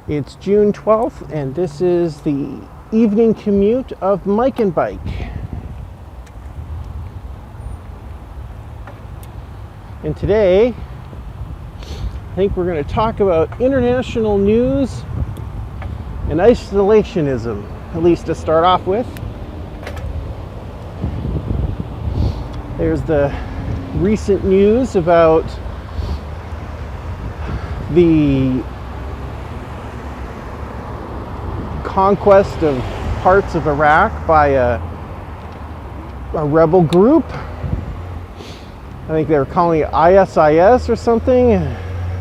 It's June 12th, and this is the evening commute of Mike and Bike. And today, I think we're going to talk about international news and isolationism, at least to start off with. There's the recent news about the conquest of parts of Iraq by a rebel group. I think they were calling it ISIS or something.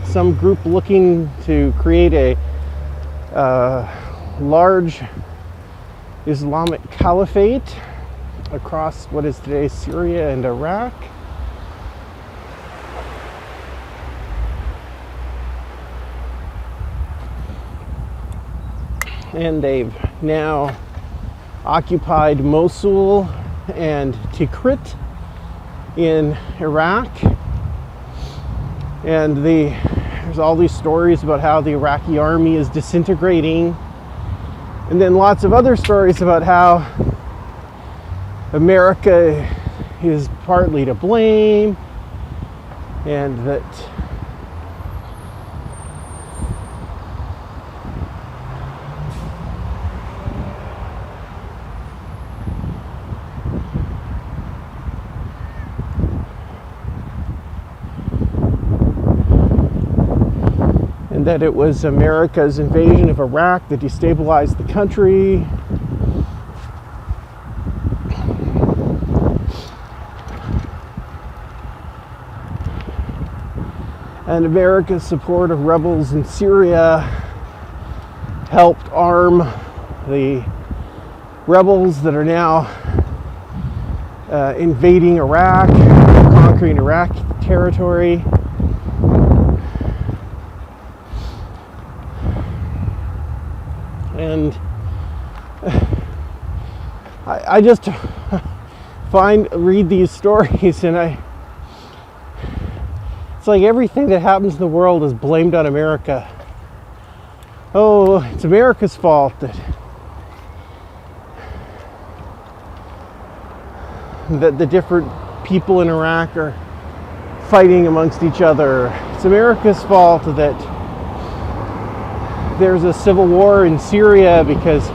Some group looking to create a large Islamic caliphate across what is today Syria and Iraq. And they've now occupied Mosul and Tikrit in Iraq. And there's all these stories about how the Iraqi army is disintegrating. And then lots of other stories about how America is partly to blame, and that it was America's invasion of Iraq that destabilized the country. And America's support of rebels in Syria helped arm the rebels that are now invading Iraq, conquering Iraq territory. And I just read these stories, and it's like everything that happens in the world is blamed on America. Oh, it's America's fault that the different people in Iraq are fighting amongst each other. It's America's fault that there's a civil war in Syria because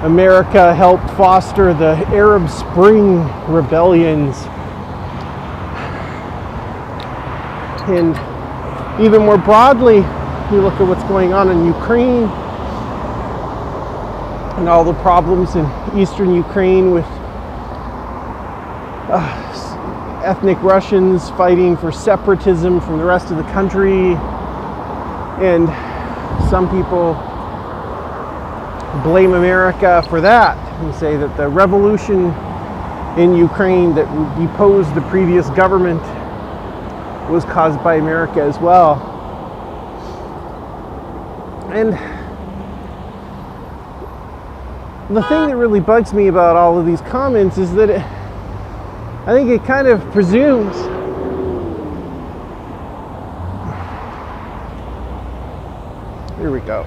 America helped foster the Arab Spring rebellions. And even more broadly, you look at what's going on in Ukraine and all the problems in eastern Ukraine with ethnic Russians fighting for separatism from the rest of the country. And some people blame America for that and say that the revolution in Ukraine that deposed the previous government was caused by America as well. And the thing that really bugs me about all of these comments is that I think it kind of presumes here we go.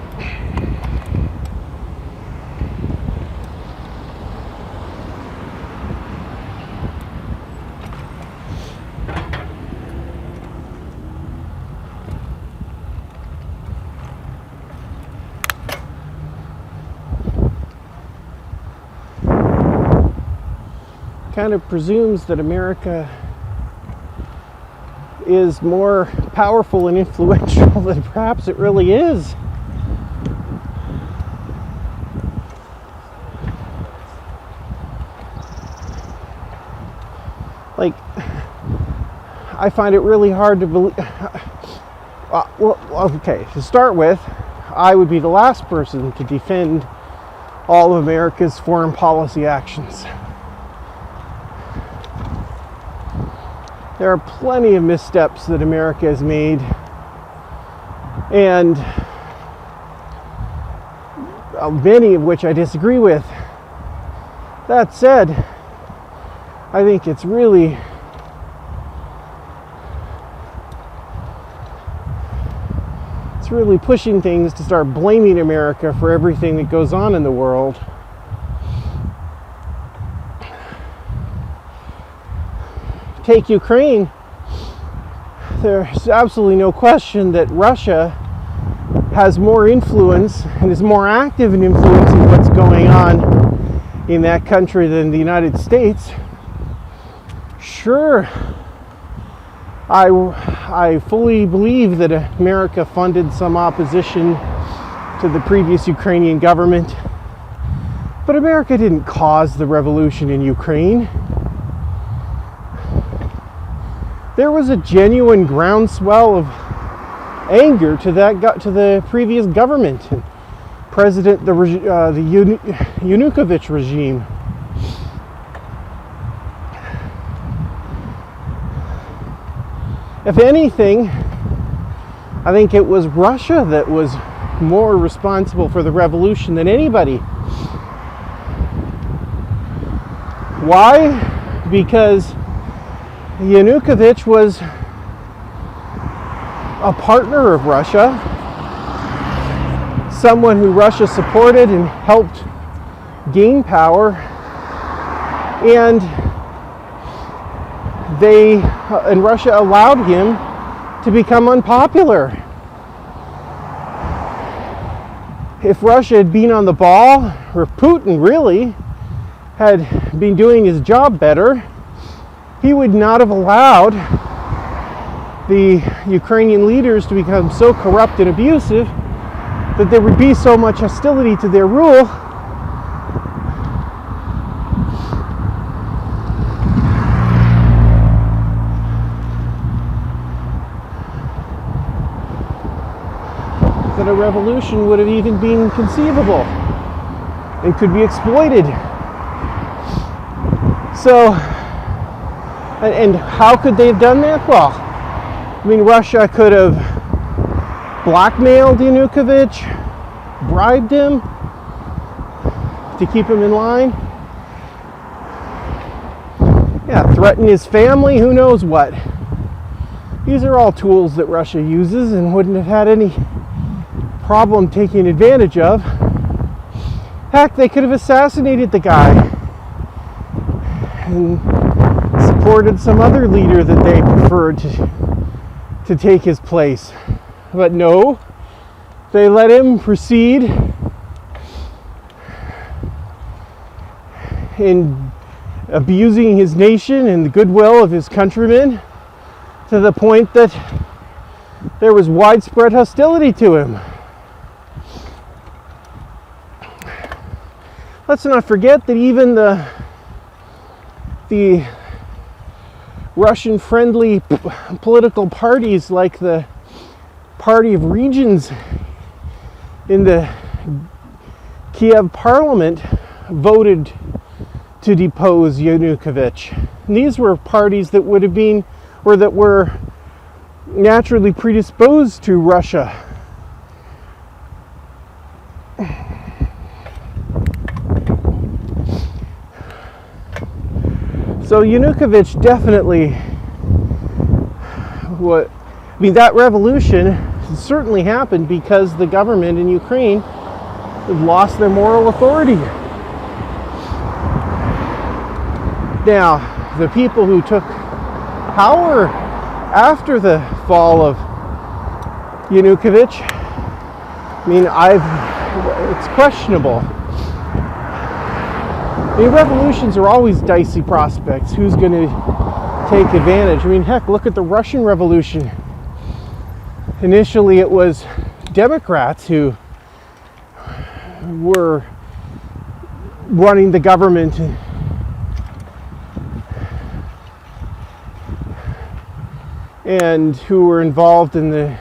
Kind of presumes that America is more powerful and influential than perhaps it really is. Like, I find it really hard to believe. Well, okay, to start with, I would be the last person to defend all of America's foreign policy actions. There are plenty of missteps that America has made, and many of which I disagree with. That said, I think it's really it's really pushing things to start blaming America for everything that goes on in the world. Take Ukraine. There's absolutely no question that Russia has more influence and is more active in influencing what's going on in that country than the United States. Sure, I fully believe that America funded some opposition to the previous Ukrainian government, but America didn't cause the revolution in Ukraine. There was a genuine groundswell of anger to the previous government and President the Yanukovych regime. If anything, I think it was Russia that was more responsible for the revolution than anybody. Why? Because Yanukovych was a partner of Russia, someone who Russia supported and helped gain power, and Russia allowed him to become unpopular. If Russia had been on the ball, or Putin really had been doing his job better, he would not have allowed the Ukrainian leaders to become so corrupt and abusive that there would be so much hostility to their rule. That a revolution would have even been conceivable and could be exploited. So, and how could they have done that? Well, I mean, Russia could have blackmailed Yanukovych, bribed him to keep him in line. Yeah, threaten his family, who knows what. These are all tools that Russia uses and wouldn't have had any problem taking advantage of. Heck, they could have assassinated the guy and supported some other leader that they preferred to take his place. But no, they let him proceed in abusing his nation and the goodwill of his countrymen to the point that there was widespread hostility to him. Let's not forget that even the Russian-friendly political parties like the Party of Regions in the Kiev parliament voted to depose Yanukovych. And these were parties that would have been, or that were naturally predisposed to Russia. So Yanukovych definitely, that revolution certainly happened because the government in Ukraine lost their moral authority. Now, the people who took power after the fall of Yanukovych, it's questionable. Revolutions are always dicey prospects. Who's going to take advantage? Heck, look at the Russian Revolution. Initially, it was Democrats who were running the government and who were involved in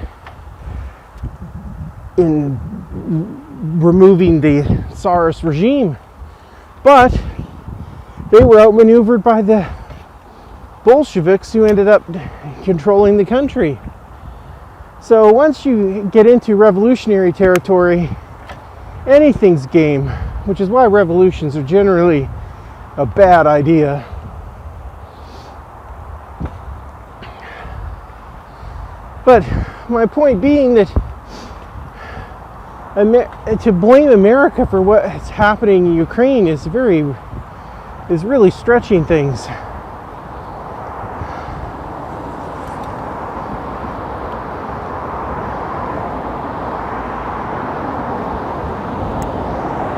removing the Tsarist regime. But they were outmaneuvered by the Bolsheviks who ended up controlling the country. So once you get into revolutionary territory, anything's game, which is why revolutions are generally a bad idea. But my point being that to blame America for what's happening in Ukraine is really stretching things.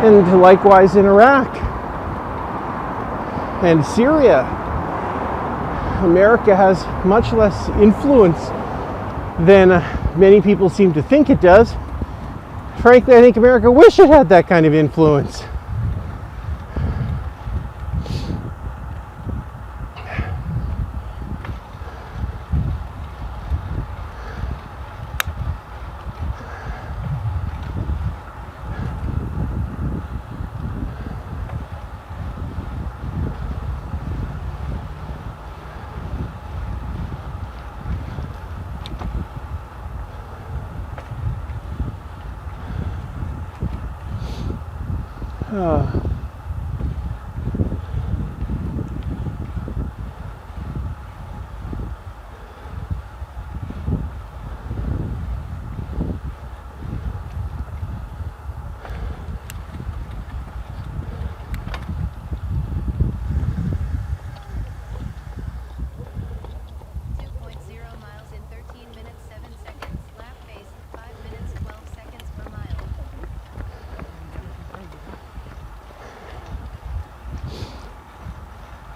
And likewise in Iraq and Syria, America has much less influence than many people seem to think it does. Frankly, I think America wished it had that kind of influence.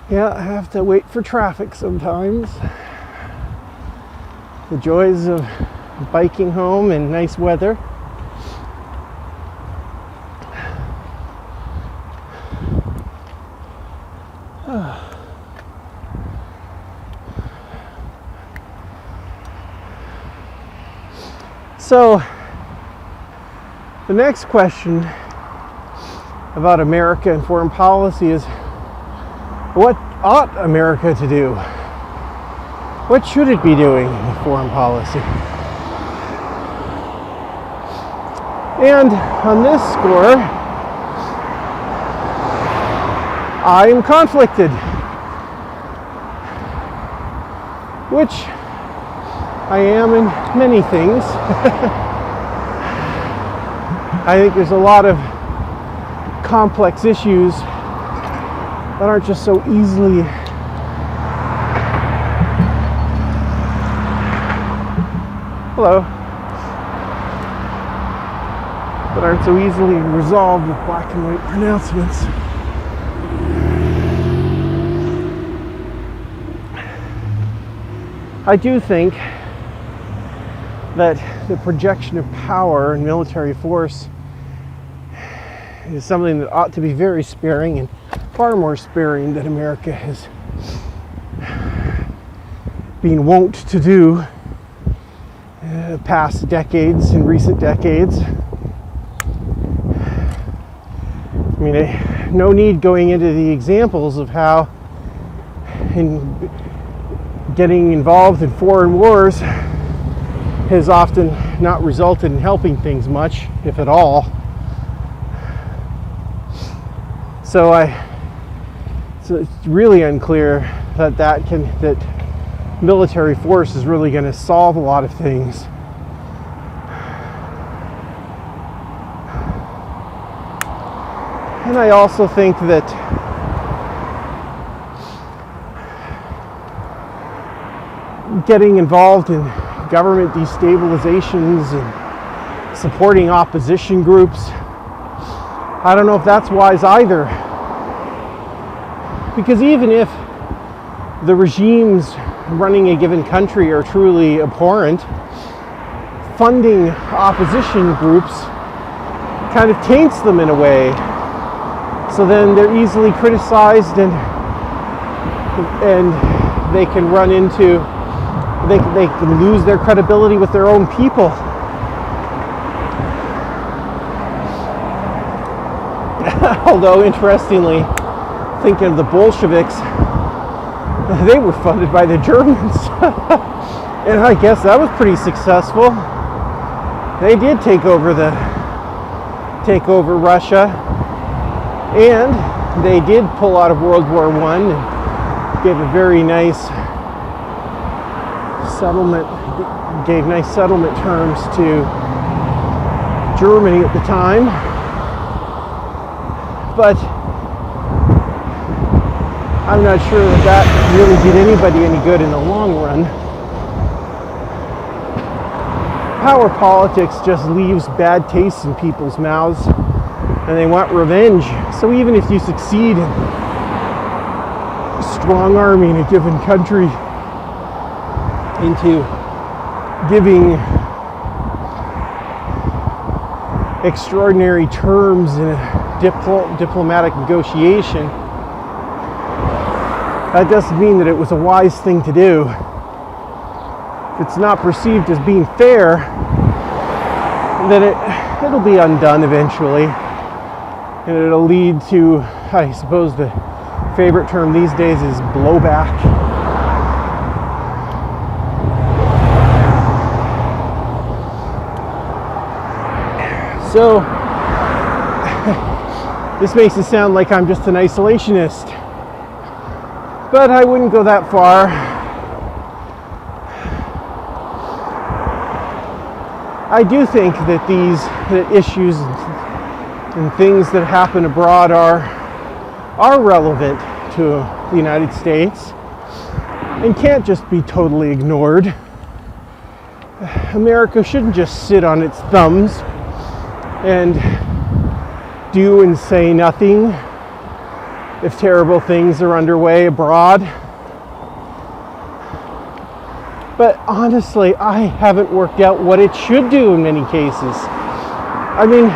Yeah, I have to wait for traffic sometimes. The joys of biking home in nice weather. So, the next question about America and foreign policy is, what ought America to do? What should it be doing with foreign policy? And on this score, I am conflicted, which I am in many things. I think there's a lot of complex issues that aren't just so easily that aren't so easily resolved with black and white pronouncements. I do think that the projection of power and military force is something that ought to be very sparing, and far more sparing than America has been wont to do past decades, in recent decades. I mean, no need going into the examples of how in getting involved in foreign wars has often not resulted in helping things much, if at all. So it's really unclear that military force is really going to solve a lot of things. And I also think that getting involved in government destabilizations and supporting opposition groups, I don't know if that's wise either. Because even if the regimes running a given country are truly abhorrent, funding opposition groups kind of taints them in a way. So then they're easily criticized, and they can run into, they can lose their credibility with their own people. Although, interestingly, thinking of the Bolsheviks, they were funded by the Germans. And I guess that was pretty successful. They did take over Russia, and they did pull out of World War I and gave a very nice settlement, gave nice settlement terms to Germany at the time. But I'm not sure that really did anybody any good in the long run. Power politics just leaves bad taste in people's mouths, and they want revenge. So even if you succeed in strong-arming a given country into giving extraordinary terms in a diplomatic negotiation, that doesn't mean that it was a wise thing to do. If it's not perceived as being fair, then it'll be undone eventually, and it'll lead to, I suppose the favorite term these days is blowback. So this makes it sound like I'm just an isolationist, but I wouldn't go that far. I do think that these issues and things that happen abroad are relevant to the United States and can't just be totally ignored. America shouldn't just sit on its thumbs and do and say nothing if terrible things are underway abroad. But honestly, I haven't worked out what it should do in many cases. I mean,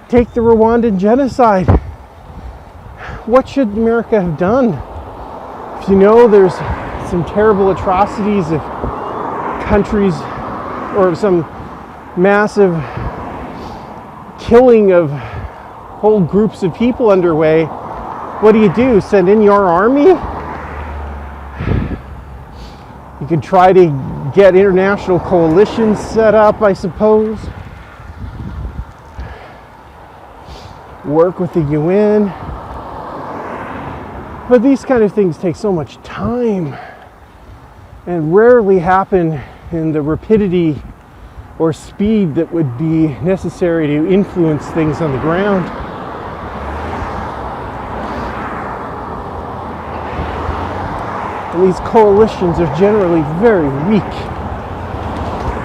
take the Rwandan genocide. What should America have done? If you know there's some terrible atrocities of countries or some massive killing of whole groups of people underway, what do? Send in your army? You could try to get international coalitions set up, I suppose. Work with the UN. But these kind of things take so much time and rarely happen in the rapidity or speed that would be necessary to influence things on the ground. And these coalitions are generally very weak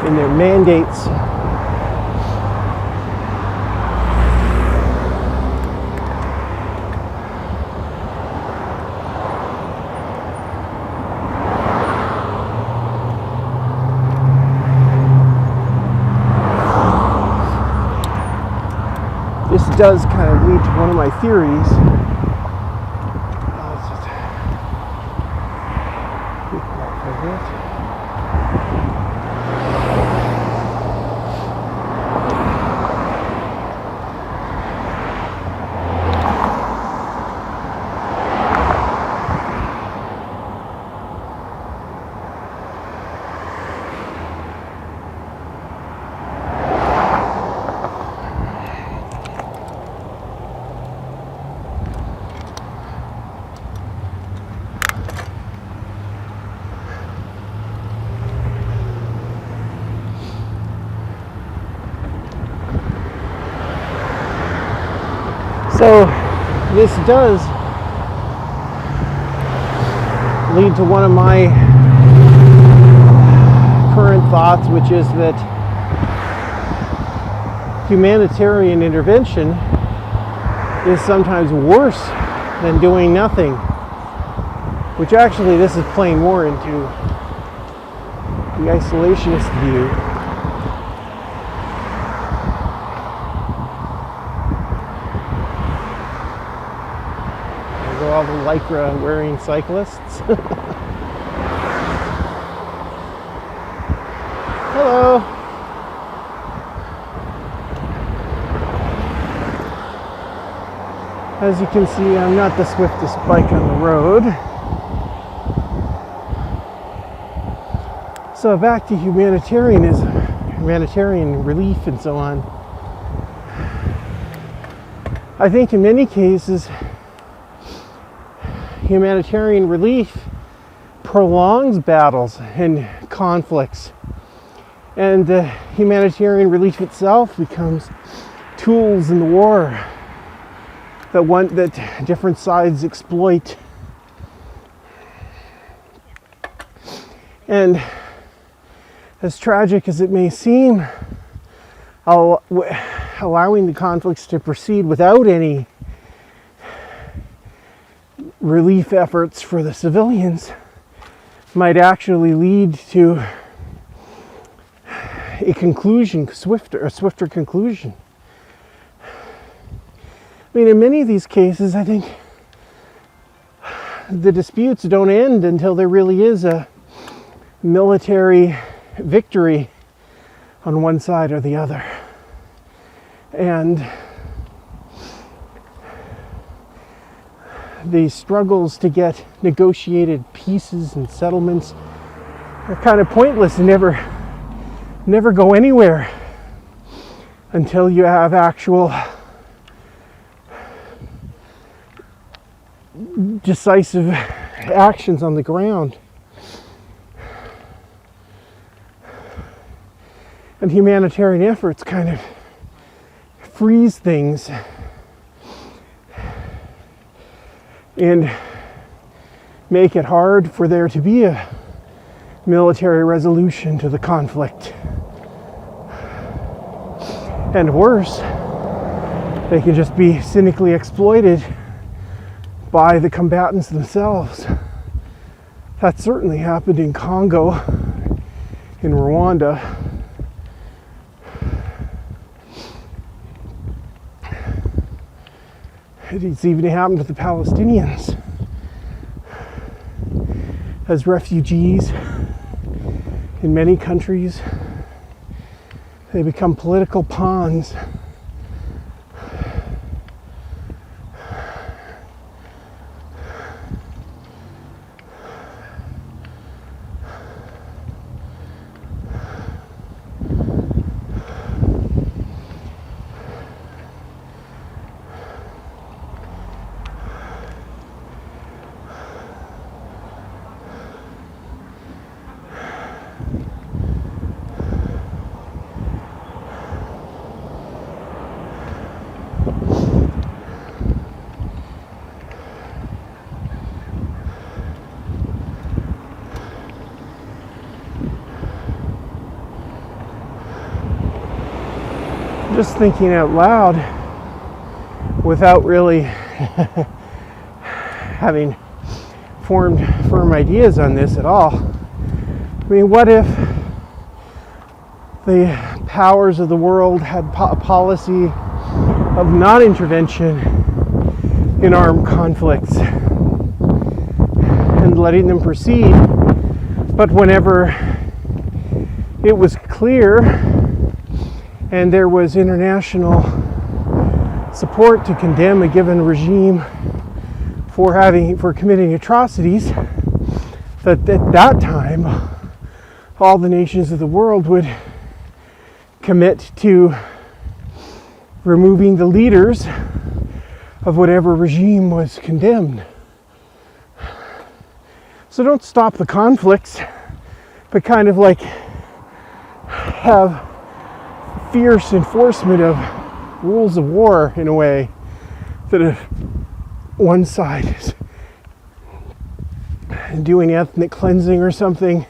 in their mandates. This does kind of lead to one of my theories. So this does lead to one of my current thoughts, which is that humanitarian intervention is sometimes worse than doing nothing, which actually this is playing more into the isolationist view. All the Lycra wearing cyclists. Hello. As you can see, I'm not the swiftest bike on the road. So back to humanitarianism, humanitarian relief and so on. I think in many cases, humanitarian relief prolongs battles and conflicts And humanitarian relief itself becomes tools in the war that different sides exploit. And as tragic as it may seem, allowing the conflicts to proceed without any relief efforts for the civilians might actually lead to a swifter conclusion. I mean, in many of these cases, I think the disputes don't end until there really is a military victory on one side or the other. And the struggles to get negotiated peaces and settlements are kind of pointless and never go anywhere until you have actual decisive actions on the ground. And humanitarian efforts kind of freeze things and make it hard for there to be a military resolution to the conflict. And worse, they can just be cynically exploited by the combatants themselves. That certainly happened in Congo, in Rwanda. It's even happened to the Palestinians as refugees in many countries. They become political pawns. Just thinking out loud without really having formed firm ideas on this at all. I mean, what if the powers of the world had a policy of non-intervention in armed conflicts and letting them proceed, but whenever it was clear and there was international support to condemn a given regime for committing atrocities, that at that time all the nations of the world would commit to removing the leaders of whatever regime was condemned. So don't stop the conflicts, but kind of like have fierce enforcement of rules of war in a way that if one side is doing ethnic cleansing or something,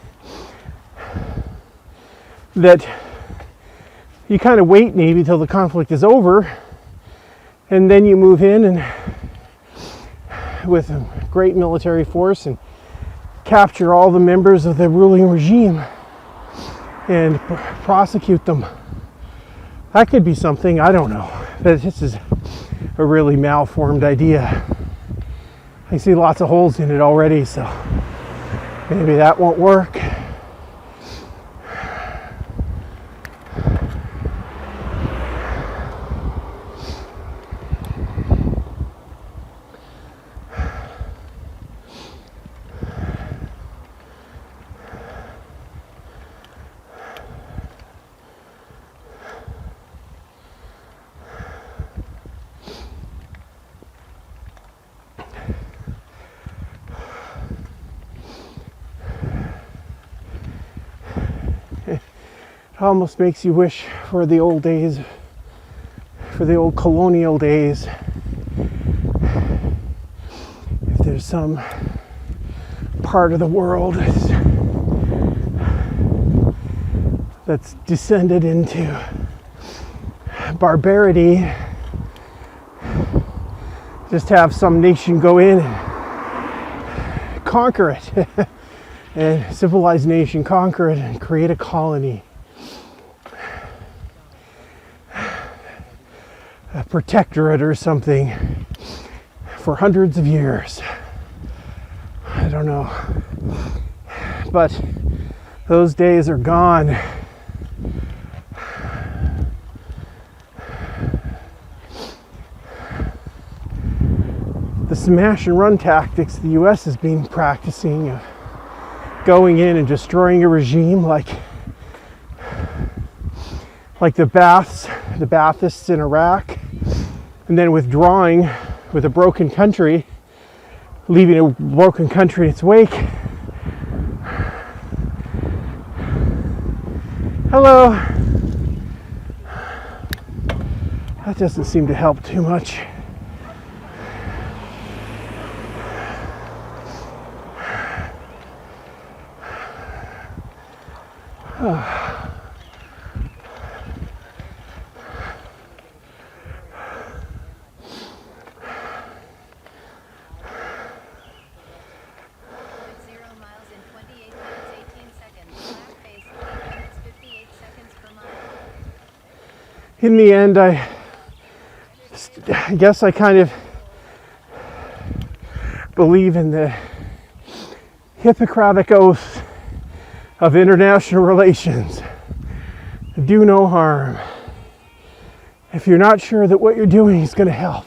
that you kind of wait maybe till the conflict is over and then you move in and with a great military force and capture all the members of the ruling regime and prosecute them. That could be something, I don't know, but this is a really malformed idea. I see lots of holes in it already, so maybe that won't work. It almost makes you wish for the old days, for the old colonial days. If there's some part of the world that's descended into barbarity, just have some nation go in and conquer it. And a civilized nation conquer it and create a colony. A protectorate or something for hundreds of years. I don't know. But those days are gone. The smash and run tactics the US has been practicing of going in and destroying a regime like the Baathists in Iraq, and then withdrawing with a broken country, leaving a broken country in its wake. Hello. That doesn't seem to help too much. In the end, I guess I kind of believe in the Hippocratic oath of international relations. Do no harm. If you're not sure that what you're doing is going to help,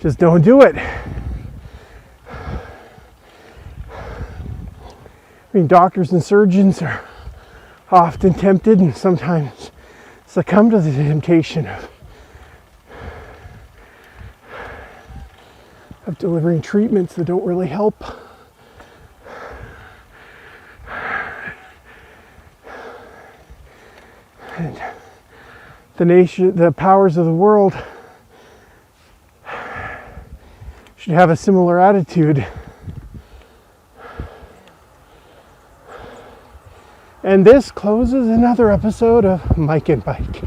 just don't do it. I mean, doctors and surgeons are often tempted and sometimes succumb to the temptation of delivering treatments that don't really help. And the powers of the world should have a similar attitude. And this closes another episode of Mike and Bike.